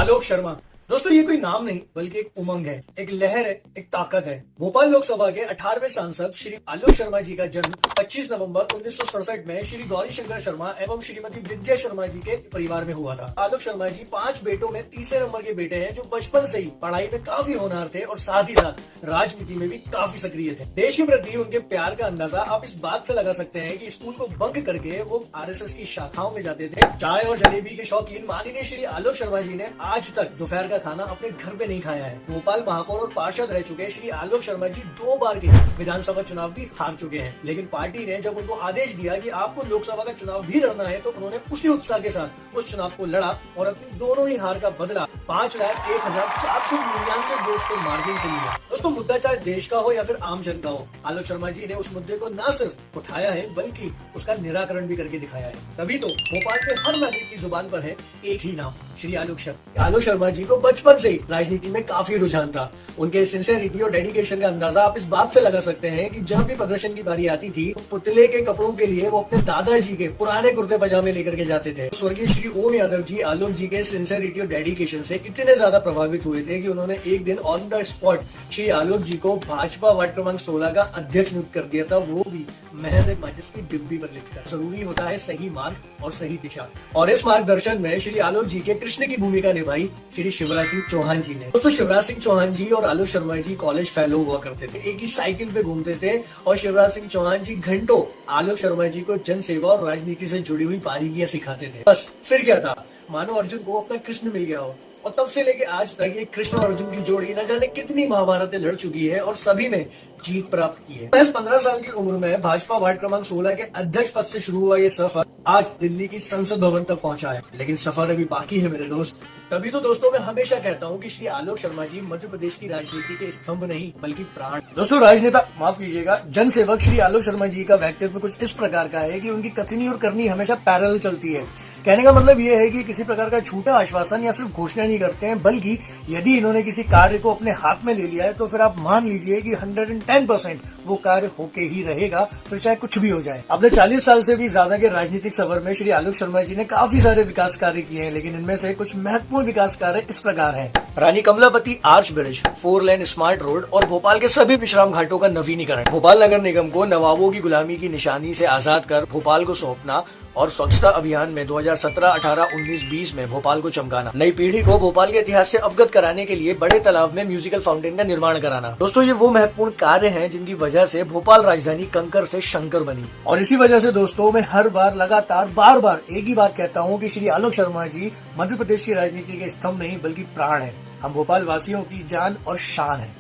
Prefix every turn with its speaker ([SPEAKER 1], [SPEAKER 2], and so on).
[SPEAKER 1] आलोक शर्मा। दोस्तों ये कोई नाम नहीं बल्कि एक उमंग है, एक लहर है, एक ताकत है। भोपाल लोकसभा के 18वें सांसद श्री आलोक शर्मा जी का जन्म 25 नवंबर 1967 में श्री गौरी शंकर शर्मा एवं श्रीमती विद्या शर्मा जी के परिवार में हुआ था। आलोक शर्मा जी 5 बेटों में तीसरे नंबर के बेटे हैं, जो बचपन से ही पढ़ाई में काफी होनहार थे और साथ ही साथ राजनीति में भी काफी सक्रिय थे। देश के प्रति उनके प्यार का अंदाजा आप इस बात से लगा सकते हैं कि स्कूल को बंक करके वो RSS की शाखाओं में जाते थे। चाय और जलेबी के शौकीन माननीय श्री आलोक शर्मा जी ने आज तक दोपहर का खाना अपने घर पे नहीं खाया है। भोपाल महापौर और पार्षद रह चुके श्री आलोक शर्मा जी 2 बार के विधानसभा चुनाव भी हार चुके हैं, लेकिन पार्टी ने जब उनको आदेश दिया कि आपको लोकसभा का चुनाव भी लड़ना है तो उन्होंने उसी उत्साह के साथ उस चुनाव को लड़ा और अपनी दोनों ही हार का बदला 5,01,499 वोट के मार्जिन से लिया। दोस्तों मुद्दा चाहे देश का हो या फिर आम जन का हो, आलोक शर्मा जी ने उस मुद्दे को न सिर्फ उठाया है बल्कि उसका निराकरण भी करके दिखाया है। तभी तो भोपाल के हर नागरिक की जुबान पर है एक ही नाम, श्री आलोक शर्मा। आलोक शर्मा जी को बचपन से ही राजनीति में काफी रुझान था। उनके सिंसियरिटी और डेडिकेशन का अंदाजा आप इस बात से लगा सकते हैं कि जब भी प्रदर्शन की बारी आती थी, पुतले के कपड़ों के लिए वो अपने दादाजी के पुराने कुर्ते पजामे लेकर के जाते थे। स्वर्गीय श्री ओम यादव जी आलोक जी के सिंसियरिटी और डेडिकेशन से इतने ज्यादा प्रभावित हुए थे कि उन्होंने एक दिन on the spot Shri Alok जी को भाजपा वार्ड क्रमांक 16 का अध्यक्ष नियुक्त कर दिया था, वो भी महज एक माचिस की डिब्बी पर लिखकर। जरूरी होता है सही मार्ग और सही दिशा, और इस मार्गदर्शन में श्री आलोक जी के कृष्ण की भूमिका निभाई श्री शिवराज सिंह चौहान जी ने। दोस्तों शिवराज सिंह चौहान जी और आलोक शर्मा जी कॉलेज फेलो हुआ करते थे, एक ही साइकिल पे घूमते थे और शिवराज सिंह चौहान जी घंटों आलोक शर्मा जी को जन सेवा और राजनीति से जुड़ी हुई बारीकियां सिखाते थे। बस फिर क्या था, मानो अर्जुन को अपना कृष्ण मिल गया हो, और तब से लेके आज तक ये कृष्ण और अर्जुन की जोड़ी न जाने कितनी महाभारतें लड़ चुकी है और सभी ने जीत प्राप्त की है। महज 15 साल की उम्र में भाजपा वार्ड क्रमांक 16 के अध्यक्ष पद से शुरू हुआ ये सफर आज दिल्ली की संसद भवन तक पहुंचा है, लेकिन सफर अभी बाकी है मेरे दोस्त। तभी तो दोस्तों मैं हमेशा कहता हूं कि श्री आलोक शर्मा जी मध्य प्रदेश की राजनीति के स्तंभ नहीं बल्कि प्राण। दोस्तों राजनेता, माफ कीजिएगा, जन सेवक श्री आलोक शर्मा जी का व्यक्तित्व कुछ इस प्रकार का है कि उनकी कथनी और करनी हमेशा पैरेलल चलती है। कहने का मतलब ये है कि किसी प्रकार का झूठा आश्वासन या सिर्फ घोषणा नहीं करते हैं, बल्कि यदि इन्होंने किसी कार्य को अपने हाथ में ले लिया है तो फिर आप मान लीजिए कि 110% वो कार्य होके ही रहेगा, फिर चाहे कुछ भी हो जाए। अपने 40 साल से भी ज्यादा के राजनीतिक सफर में श्री आलोक शर्मा जी ने काफी सारे विकास कार्य किए हैं, लेकिन इनमें से कुछ महत्वपूर्ण विकास कार्य इस प्रकार हैं। रानी कमलापति आर्च ब्रिज, 4 लेन स्मार्ट रोड और भोपाल के सभी विश्राम घाटों का नवीनीकरण, भोपाल नगर निगम को नवाबों की गुलामी की निशानी से आजाद कर भोपाल को सौंपना और स्वच्छता अभियान में 2017, 18, 19, 20 में भोपाल को चमकाना, नई पीढ़ी को भोपाल के इतिहास से अवगत कराने के लिए बड़े तालाब में म्यूजिकल फाउंटेन का निर्माण कराना। दोस्तों ये वो महत्वपूर्ण कार्य हैं जिनकी वजह से भोपाल राजधानी कंकर से शंकर बनी, और इसी वजह से दोस्तों मैं हर बार लगातार बार एक ही बात कहता हूँ कि श्री आलोक शर्मा जी मध्य प्रदेश की राजनीति के स्तंभ नहीं बल्कि प्राण है। हम भोपाल वासियों की जान और शान है।